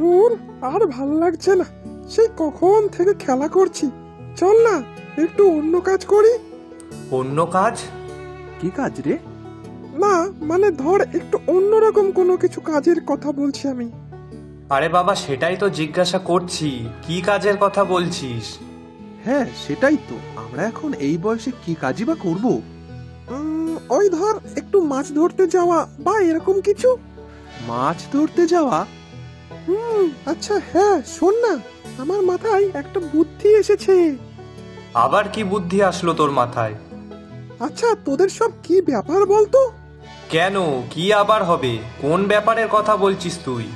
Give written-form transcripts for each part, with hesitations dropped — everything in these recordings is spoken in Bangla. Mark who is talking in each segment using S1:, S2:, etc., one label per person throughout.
S1: ধুর, আর ভাল লাগছে না। সেই কখন থেকে খেলা করছি, চল না একটু অন্য কাজ করি।
S2: অন্য কাজ?
S3: কি কাজ রে?
S1: না মানে ধর একটু অন্যরকম কোনো কিছু কাজের কথা বলছি আমি।
S2: আরে বাবা, সেটাই তো জিজ্ঞাসা করছি, কি কাজের কথা বলছিস?
S3: হ্যাঁ সেটাই তো, আমরা এখন এই বয়সে কি কাজই বা করবো?
S1: ওই ধর একটু মাছ ধরতে যাওয়া বা এরকম কিছু।
S3: মাছ ধরতে যাওয়া?
S1: আচ্ছা হ্যাঁ, শোন না, আমার মাথায় একটা বুদ্ধি এসেছে।
S2: আবার কি বুদ্ধি আসলো তোর মাথায়?
S1: আচ্ছা তোদের সব কি ব্যাপার বলতো?
S2: কেন, কি আবার হবে? কোন ব্যাপারের কথা বলছিস তুই?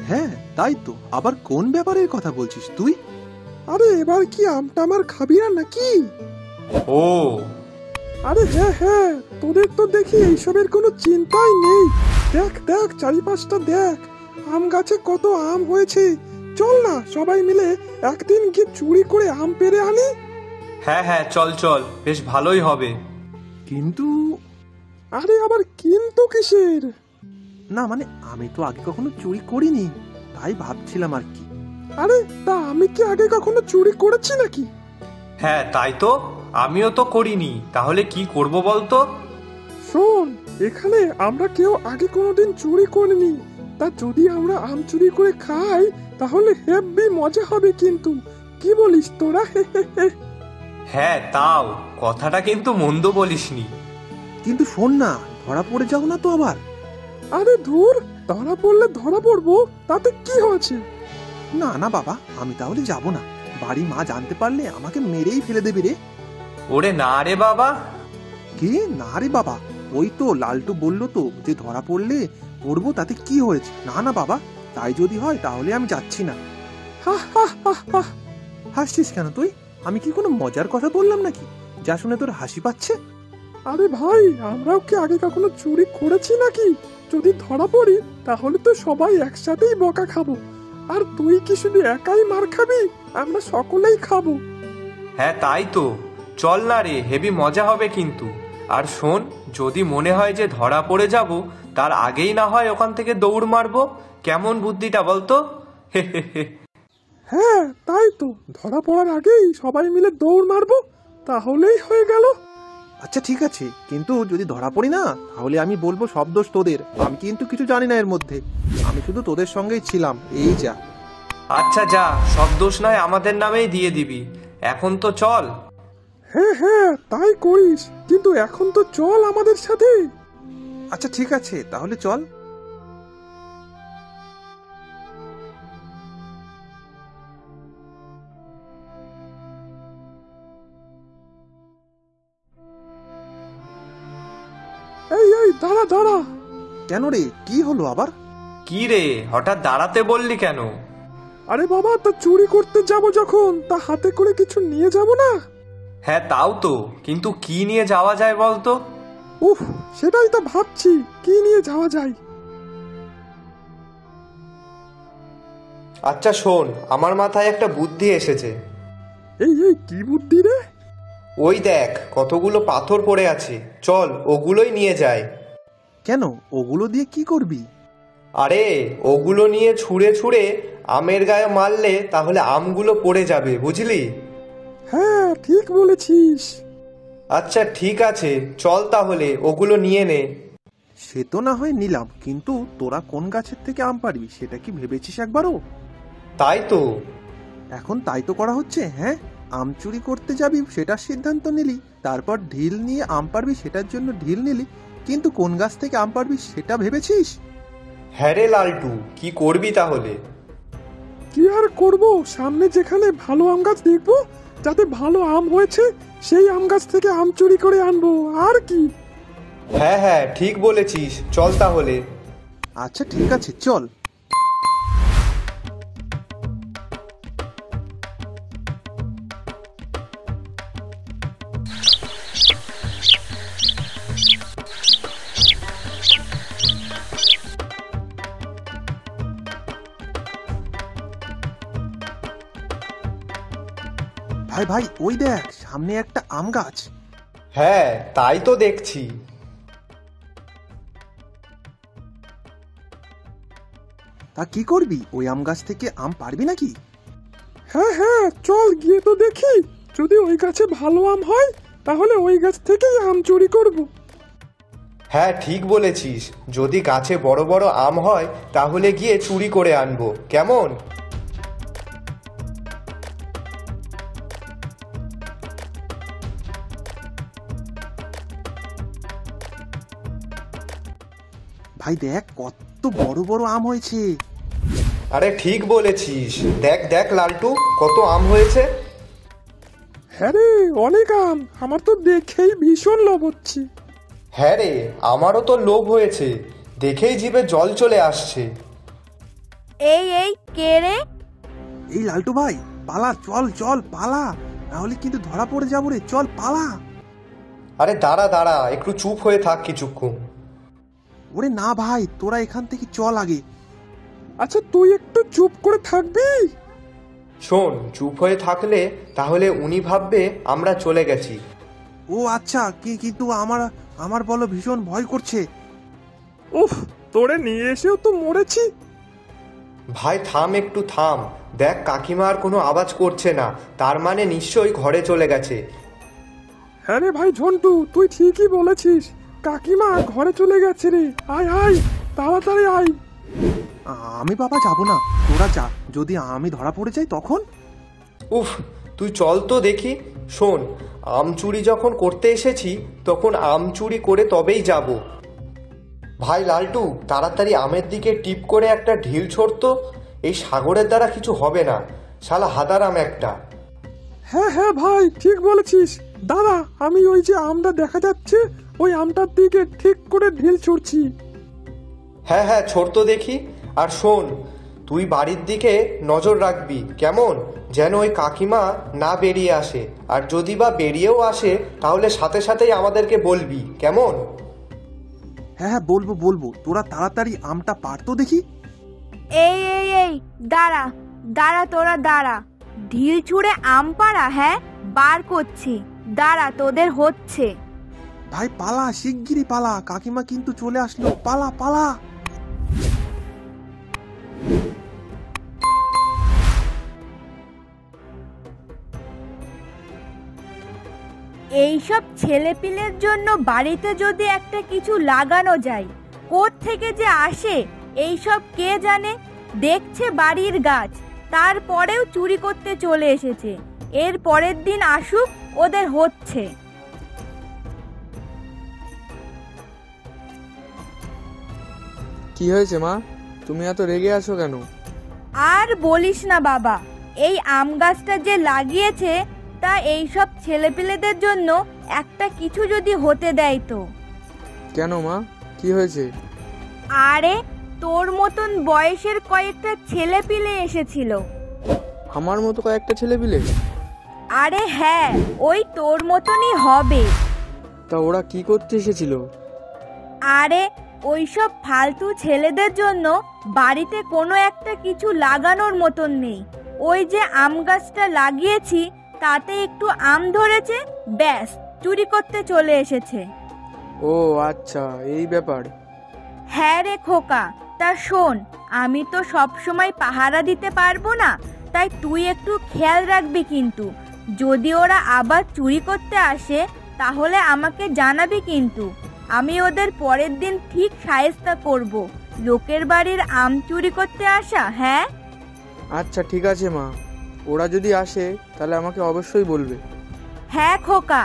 S3: হ্যাঁ তাই তো, আবার কোন ব্যাপারের কথা বলছিস তুই?
S1: আরে এবার কি আমটা আমার খাবি না নাকি?
S2: ও
S1: আরে হ্যাঁ হ্যাঁ, তোদের তো দেখি এইসবের কোনো চিন্তাই নেই। দেখ দেখ চারিপাশটা দেখ, আম গাছে কত আম হয়েছে। চল না সবাই মিলে একদিন গিয়ে চুরি করে আম পেড়ে আনি।
S2: হ্যাঁ হ্যাঁ, চল চল, বেশ ভালোই হবে।
S3: কিন্তু
S1: আরে আবার কিন্তু কিসের?
S3: না মানে আমি তো আগে কখনো চুরি করিনি, তাই ভাবছিলাম আর কি।
S1: আরে তা আমি কি আগে কখনো চুরি করেছি নাকি?
S2: হ্যাঁ তাই তো, আমিও তো করিনি, তাহলে কি করব বলতো?
S1: শোন, এখানে আমরা কেউ আগে কোনোদিন চুরি করিনি, তা যদি আমরা আম চুরি করে খাই তাহলে হেব্বি মজা হবে কিন্তু। কি বলিস তোরা?
S2: হ্যাঁ তাও, কথাটা কিন্তু মন্দ বলিসনি।
S3: কিন্তু শোন না, ধরা পড়ে যাও না তো আবার।
S1: আরে ধুর, ধরা পড়লে ধরা পড়বো, তাতে কি হয়েছে?
S3: না না বাবা, আমি তাহলে যাব না, বাড়ি মা জানতে পারলে আমাকে মেরেই ফেলে দেবে রে।
S2: ওরে না রে বাবা।
S3: কি না রে বাবা? ওই তো লালটু বললো তো যে ধরা পড়লে পড়বো, তাতে কি হয়েছে? না না বাবা, তাই যদি হয় তাহলে আমি যাচ্ছি না।
S1: হা হা হা হা।
S3: হাসছিস কেন তুই? আমি কি কোনো মজার কথা বললাম নাকি, যা শুনে তোর হাসি পাচ্ছে?
S1: আরে ভাই, আমরাও কি আগে কখনো চুরি করেছি নাকি? যদি ধরা পড়ি তাহলে তো সবাই একসাথেই বকা খাবো। আর তুই কি শুধু একাই মার খাবি? আমরা সকলেই খাবো।
S2: হ্যাঁ তাই তো, চল না রে, হেবি মজা হবে কিন্তু। আর শোন, যদি মনে হয় যে ধরা পড়ে যাব, তার আগেই না হয় ওখান থেকে দৌড় মারবো। কেমন বুদ্ধিটা বলতো? হে হে হে।
S1: হ্যাঁ তাই তো, ধরা পড়ার আগেই সবাই মিলে দৌড় মারবো, তাহলেই হয়ে গেল।
S3: আচ্ছা ঠিক আছে, কিন্তু যদি ধরা পড়ি না তাহলে আমি বলবো সব দোষ তোদের। আমি কিন্তু কিছু জানি না এর মধ্যে, আমি শুধু তোদের সঙ্গেই ছিলাম, এই যা।
S2: আচ্ছা যা, সব দোষ নয় আমাদের নামেই দিয়ে দিবি। এখন তো চল।
S1: হ্যাঁ হ্যাঁ তাই করিস, কিন্তু এখন তো চল আমাদের সাথে।
S3: আচ্ছা ঠিক আছে, তাহলে চল।
S1: এই এই দাঁড়া দাঁড়া।
S3: কেন রে, কি হলো আবার?
S2: কি রে, হঠাৎ দাঁড়াতে বললি কেন?
S1: আরে বাবা, তা চুরি করতে যাব যখন, তা হাতে করে কিছু নিয়ে যাব না?
S2: হ্যাঁ তাও তো, কিন্তু কি নিয়ে যাওয়া যায় বলতো?
S1: উফ, সেটাই তো ভাবছি, কি নিয়ে যাওয়া যায়।
S2: আচ্ছা শোন, আমার মাথায় একটা বুদ্ধি এসেছে।
S1: এই এই কি বুদ্ধি রে?
S2: ওই দেখ, কতগুলো পাথর পড়ে আছে, চল ওগুলোই নিয়ে যাই।
S3: কেন, ওগুলো দিয়ে কি করবি?
S2: আরে ওগুলো নিয়ে ছুঁড়ে ছুঁড়ে আমের গায়ে মারলে তাহলে আমগুলো পড়ে যাবে, বুঝলি?
S1: হ্যাঁ ঠিক বলেছিস।
S2: আচ্ছা ঠিক আছে, চল তাহলে ওগুলো নিয়ে নে।
S3: সে তো না হয় নিলাম, কিন্তু তোরা কোন গাছের থেকে আম পারবি সেটা কি ভেবেছিস একবারও?
S2: তাই তো।
S3: এখন তাই তো করা হচ্ছে। হ্যাঁ, আম চুরি করতে যাবি সেটার সিদ্ধান্ত নিলি, তারপর ঢিল নিয়ে আম পারবি সেটার জন্য ঢিল নিলি, কিন্তু কোন গাছ থেকে আম পারবি সেটা ভেবেছিস?
S2: হ্যাঁ রে লালটু, কি করবি তাহলে?
S1: কি আর করব, সামনে যেখানে ভালো আম গাছ দেখবো, যাতে ভালো আম হয়েছে, সেই আম গাছ থেকে আম চুরি করে আনবো, আর কি।
S2: হ্যাঁ হ্যাঁ ঠিক বলেছিস, চল তাহলে।
S3: আচ্ছা ঠিক আছে, চল। ভাই ভাই, ওই দেখ সামনে একটা আম গাছ।
S2: হ্যাঁ তাই তো দেখছি।
S3: তা কি করবি? ওই আম গাছ থেকে আম পারবি নাকি?
S1: হ্যাঁ হ্যাঁ, চল গিয়ে তো দেখি। যদি ওই গাছে ভালো আম হয় তাহলে ওই গাছ থেকেই আম চুরি করব।
S2: হ্যাঁ ঠিক বলেছিস, যদি গাছে বড় বড় আম হয় তাহলে গিয়ে চুরি করে আনবো, কেমন?
S3: ভাই দেখ কত বড় বড় আম হয়েছে।
S2: আরে ঠিক বলেছিস, দেখ দেখ লালটু, কত আম হয়েছে।
S1: হ্যাঁ রে, অনেক আম। আমার তো দেখেই ভীষণ লোভ হচ্ছে।
S2: হ্যাঁ রে, আমারও তো লোভ হয়েছে, দেখেই জিভে জল চলে আসছে।
S4: এই এই কে রে?
S3: এই লালটু ভাই, পালা, চল চল পালা, নাহলে কিন্তু ধরা পড়ে যাবো রে, চল পালা।
S2: আরে দাঁড়া দাঁড়া, একটু চুপ হয়ে থাক কিছুক্ষণ।
S3: ওরে না ভাই, তোরা এখান থেকে চল আগে।
S1: আচ্ছা তুই একটু চুপ করে থাকবি?
S2: শোন, চুপ হয়ে থাকলে তাহলে উনি ভাববে আমরা চলে গেছি।
S3: ও আচ্ছা, কিন্তু আমার আমার বলো ভীষণ ভয় করছে।
S1: উফ, তোরে নিয়ে এসেও তো মরেছি।
S2: ভাই থাম, একটু থাম, দেখ কাকিমা আর কোনো আওয়াজ করছে না, তার মানে নিশ্চয়ই ঘরে চলে গেছে।
S1: হ্যাঁ রে ভাই ঝন্টু, তুই ঠিকই বলেছিস, কাকিমা ঘরে চলে গেছে রে। আয় আয়, তাড়াতাড়ি আয়।
S3: আমি বাবা যাবো না, তোরা যা, যদি আমি ধরা পড়ে যাই তখন?
S2: উফ, তুই চল তো দেখি। শোন, আম চুরি যখন করতে এসেছি তখন আম চুরি করে তবেই যাব। ভাই লালটু, তাড়াতাড়ি আমের দিকে টিপ করে একটা ঢিল ছড়তো, এই সাগরের দ্বারা কিছু হবে না, শালা হাদার আম একটা।
S1: হ্যাঁ হ্যাঁ ভাই, ঠিক বলেছিস। দাঁড়া, আমি ওই যে আমটা দেখা যাচ্ছে ওই আমটার দিকে ঠিক করে ঢিল ছুড়ছি।
S2: হ্যাঁ হ্যাঁ, ছড়তো দেখি। আর শোন, তুই বাড়ির দিকে নজর রাখবি, কেমন? যেন ওই কাকিমা না বেরিয়ে আসে, আর যদি বা বেরিয়েও আসে তাহলে সাথে সাথেই আমাদেরকে বলবি, কেমন?
S3: হ্যাঁ হ্যাঁ বলবো বলবো, তোরা তাড়াতাড়ি আমটা পারতো দেখি।
S4: এই এই এই দাঁড়া দাঁড়া, তোরা দাঁড়া। ঢিল ছুঁড়ে আম পাড়া? হ্যাঁ, বার করছি, দাঁড়া, তোদের হচ্ছে।
S3: ভাই পালা, শিগগিরই পালা, কাকিমা কিন্তু চলে আসলো, পালা পালা।
S4: এইসব ছেলেপিলের জন্য বাড়িতে যদি একটা কিছু লাগানো যায়, কোত্থেকে যে আসে এইসব কে জানে। দেখছে বাড়ির গাছ, তারপরেও চুরি করতে চলে এসেছে। এর পরের দিন আসুক, ওদের হচ্ছে।
S5: কি হয়েছে মা, তুমি এত রেগে আছো কেন?
S4: আর বলিস না বাবা, এই আম গাছটা যে লাগিয়েছে তা এইসব ছেলেপিলেদের জন্য একটা কিছু যদি হতে দেয় তো।
S5: কেন মা, কি হয়েছে?
S4: আরে তোর মতন বয়সের কয়েকটা ছেলেপিলে এসেছিল।
S5: আমার মতো কয়েকটা ছেলে পিলে?
S4: আরে হ্যাঁ, ওই তোর মতনই হবে।
S5: তা ওরা কি করতে এসেছিল?
S4: আরে ওইসব ফালতু ছেলেদের জন্য বাড়িতে কোনো একটা কিছু লাগানোর মতন নেই। ওই যে আম গাছটা লাগিয়েছি তাতে একটু আম ধরেছে, ব্যাস চুরি করতে চলে এসেছে।
S5: ও আচ্ছা, এই ব্যাপার।
S4: হ্যাঁ রে খোকা, তা শোন, আমি তো সব সময় পাহারা দিতে পারবো না, তাই তুই একটু খেয়াল রাখবি কিন্তু। যদি ওরা আবার চুরি করতে আসে তাহলে আমাকে জানাবি কিন্তু। আমি ওদের পরের দিন ঠিক শায়েস্তা করব। লোকের বাড়ির আম চুরি করতে আসা। হ্যাঁ
S5: আচ্ছা ঠিক আছে মা, ওরা যদি আসে তাহলে আমাকে অবশ্যই বলবে।
S4: হ্যাঁ খোকা,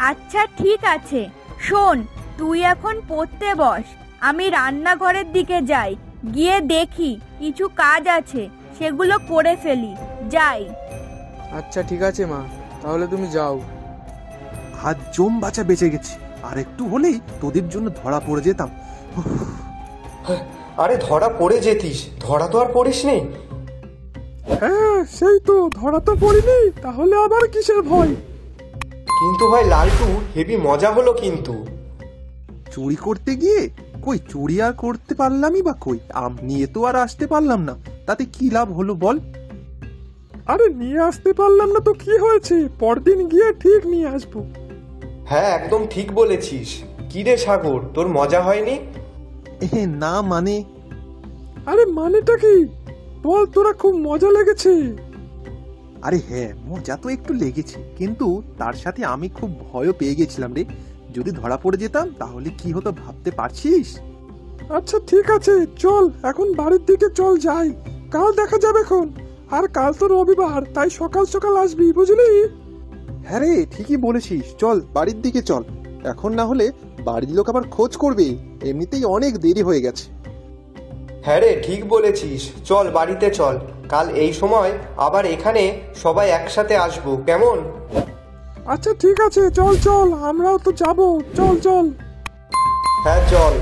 S4: আচ্ছা ঠিক আছে। শোন, তুই এখন পড়তে বস, আমি রান্নাঘরের দিকে যাই, গিয়ে দেখি কিছু কাজ আছে, সেগুলো করে ফেলি, যাই।
S5: আচ্ছা ঠিক আছে মা, তাহলে তুমি যাও।
S3: আজ জম বাঁচা বেঁচে গেছি, আর একটু হলেই তোদের জন্য ধরা পড়ে যেতাম।
S2: আরে ধরা পড়ে যেতিস, ধরা তো আর পড়িস নি।
S1: হ্যাঁ সেই তো, ধরা তো পড়িনি, তাহলে আবার কিসের ভয়?
S2: কিন্তু ভাই লালটু, হেভি মজা হলো কিন্তু।
S3: চুরি করতে গিয়ে কই চুরি আর করতে পারলামই বা কই, আম নিয়ে তো আর আসতে পারলাম না, তাতে কি লাভ হলো বল?
S1: আরে নিয়ে আসতে পারলাম না তো কি হয়েছে, পরদিন গিয়ে ঠিক নিয়ে আসবো।
S2: হ্যাঁ একদম ঠিক বলেছিস। কি রে সাগর, তোর মজা হয়নি?
S3: না মানে
S1: আরে মানেটা কি? বল, তোরা খুব মজা লেগেছে।
S3: আরে হ্যাঁ, মজা তো একটু লেগেছে, কিন্তু তার সাথে আমি খুব ভয়ও পেয়ে গেছিলাম রে। যদি ধরা পড়ে যেতাম তাহলে কি হতো ভাবতে পারছিস?
S1: আচ্ছা ঠিক আছে, চল এখন বাড়ির দিকে চল যাই, কাল দেখা যাবে এখন। আর কাল তো রবিবার, তাই সকাল সকাল আসবি, বুঝলি?
S3: হ্যাঁ রে, ঠিকই বলেছিস, চল বাড়ির দিকে চল। এখন না হলে বাড়ির লোক আবার খোঁজ করবে, এমনিতেই অনেক দেরি হয়ে গেছে।
S2: হ্যাঁ রে, ঠিক বলেছিস, চল বাড়িতে চল। কাল এই সময় আবার এখানে সবাই একসাথে আসবো, কেমন?
S1: আচ্ছা ঠিক আছে, চল চল, আমরাও তো যাবো, চল চল।
S2: হ্যাঁ চল।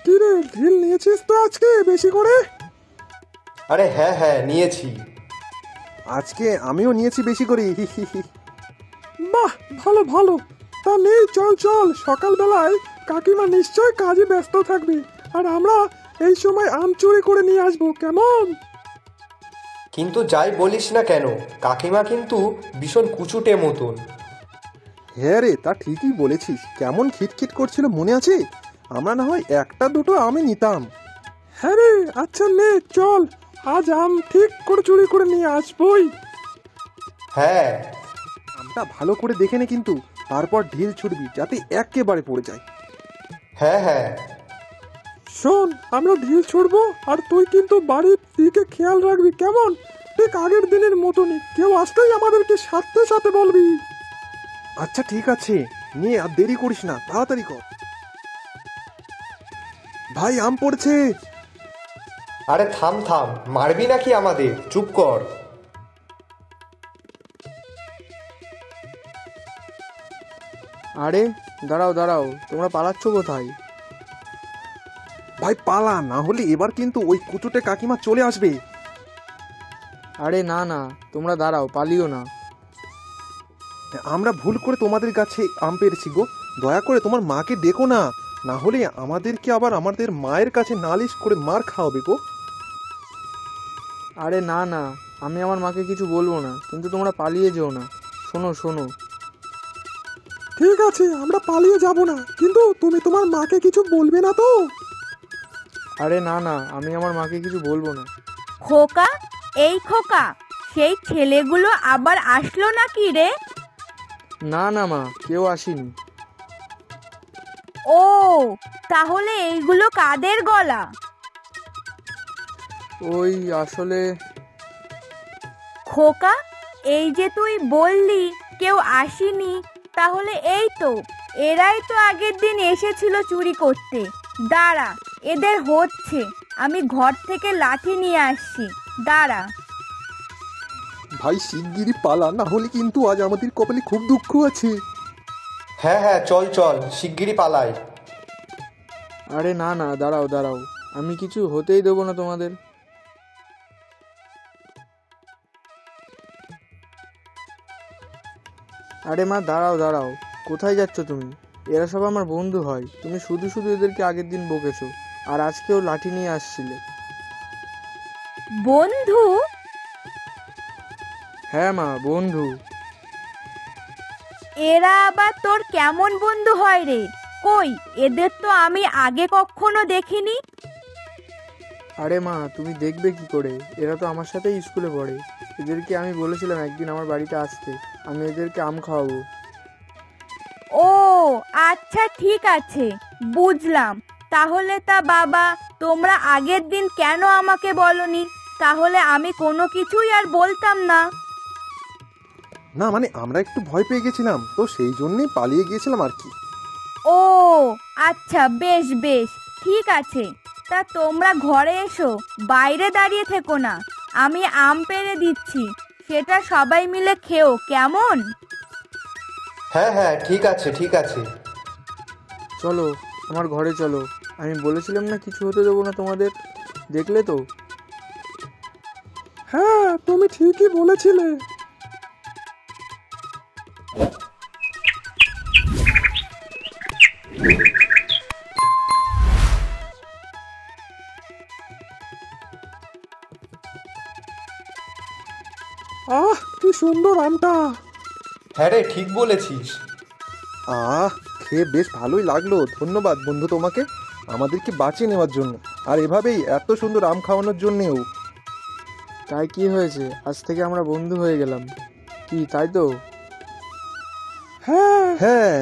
S1: কি রে, ঢিল নিয়েছিস তো আজকে বেশি করে?
S2: আরে হ্যাঁ হ্যাঁ, নিয়েছি।
S3: আজকে আমিও নিয়েছি বেশি করে।
S1: বাহ, ভালো ভালো। তা নেই, চল চল, সকালবেলায় কাকিমা নিশ্চয় কাজে ব্যস্ত থাকবে, আর আমরা এই সময় আম চুরি করে নিয়ে আসবো, কেমন?
S2: কিন্তু যাই বলিস না কেন, কাকিমা কিন্তু ভীষণ কুচুটে মতন।
S3: হ্যাঁ রে, তা ঠিকই বলেছিস, কেমন খিটখিট করছিল মনে আছে? আমরা না হয় একটা দুটো আমি নিতাম।
S1: হ্যাঁ রে, আচ্ছা নে চল, আজ আম ঠিক করে চুরি করে নিয়ে আসবোই।
S2: হ্যাঁ
S3: আমটা ভালো করে দেখে নে কিন্তু, তারপর ঢিল ছুটবি যাতে একেবারে পড়ে যায়।
S2: হ্যাঁ হ্যাঁ।
S1: শোন, আমরা ঢিল ছুড়বো, আর তুই কিন্তু বাড়ির দিকে খেয়াল রাখবি, কেমন? ঠিক আগের দিনের মতনই, কেউ আসলেই আমাদেরকে সাথে সাথে বলবি।
S3: আচ্ছা ঠিক আছে, নিয়ে আর দেরি করিস না, তাড়াতাড়ি কর। ভাই, আম পড়ছে।
S2: আরে থাম থাম, মারবি নাকি আমাদের? চুপ কর।
S5: আরে দাঁড়াও দাঁড়াও, তোমরা পালাচ্ছ কোথায়?
S3: ভাই পালা, না হলে এবার কিন্তু ওই কুচুটে কাকিমা চলে আসবে।
S5: আরে না না, তোমরা দাঁড়াও, পালিও না।
S3: আমরা ভুল করে তোমাদের কাছে আম পেরেছি গো, দয়া করে তোমার মাকে ডেকো না, না হলে আমাদেরকে আবার আমাদের মায়ের কাছে নালিশ করে মার খাওয়াবে গো।
S5: আরে না না, আমি আমার মাকে কিছু বলবো না, কিন্তু তোমরা পালিয়ে যেও না। শোনো শোনো।
S1: ঠিক আছে, আমরা পালিয়ে যাব না, কিন্তু তুমি তোমার মাকে কিছু বলবে না তো?
S5: আরে না না, আমি আমার মাকে কিছু বলবো না।
S4: খোকা, এই খোকা, সেই ছেলেগুলো আবার আসলো নাকি রে?
S5: না না মা, কেউ আসেনি।
S4: ও, তাহলে এইগুলো কাদের গলা?
S5: ওই আসলে
S4: খোকা, এই যে তুই বললি কেউ আসেনি, তাহলে এই তো এরাই তো আগের দিন এসেছিল চুরি করতে। দাঁড়া, এদের হচ্ছে, আমি ঘর থেকে লাঠি নিয়ে আসছি, দাঁড়া।
S3: ভাই শিগগিরই পালা, না হলে কিন্তু আজ আমাদের কপালে খুব দুঃখ আছে।
S2: হ্যাঁ হ্যাঁ, চল চল, শিগগিরই পালাই।
S5: আরে না না, দাঁড়াও দাঁড়াও, আমি কিছু হতেই দেবো না তোমাদের। আরে মা, দাঁড়াও দাঁড়াও, কোথায় যাচ্ছ তুমি? এরা সব আমার বন্ধু হয়, তুমি শুধু শুধু এদেরকে আগের দিন বকেছো, আর আজকেও লাঠি নিয়ে আসছিলে।
S4: বন্ধু?
S5: হ্যাঁ মা, বন্ধু।
S4: এরা আবার তোর কেমন বন্ধু হয় রে? কই, এদের তো আমি আগে কখনো দেখিনি।
S5: আরে মা, তুমি দেখবে কি করে, এরা তো আমার সাথেই স্কুলে পড়ে। এদেরকে আমি বলেছিলাম একদিন আমার বাড়িতে আসতে, আমি এদেরকে আম খাওয়াবো।
S4: ও আচ্ছা ঠিক আছে, বুঝলাম। তাহলে তা বাবা, তোমরা আগের দিন কেন আমাকে বলনি? তাহলে আমি কোনো কিছুই আর বলতাম না।
S3: না মানে আমরা একটু ভয় পেয়ে গেছিলাম, তো সেই জন্যই পালিয়ে গিয়েছিলাম আর কি।
S4: ও আচ্ছা, বেশ বেশ, ঠিক আছে। তা তোমরা ঘরে এসো, বাইরে দাঁড়িয়ে থেকো না, আমি আম পেড়ে দিচ্ছি, সেটা সবাই মিলে খেও, কেমন?
S2: হ্যাঁ হ্যাঁ, ঠিক আছে ঠিক আছে।
S5: চলো আমার ঘরে চলো, আমি বলেছিলাম না কিছু হতে দেবো না তোমাদের, দেখলে তো।
S1: হ্যাঁ, তুমি ঠিকই বলেছিলে। আহ, কি সুন্দর আমটা।
S2: হ্যাঁ রে, ঠিক বলেছিস।
S3: খেয়ে বেশ ভালোই লাগলো। ধন্যবাদ বন্ধু তোমাকে আমাদেরকে বাঁচিয়ে নেওয়ার জন্য, আর এভাবেই এত সুন্দর আম খাওয়ানোর জন্যেও।
S5: তাই কি হয়েছে, আজ থেকে আমরা বন্ধু হয়ে গেলাম, কি তাই তো?
S1: হ্যাঁ
S3: হ্যাঁ।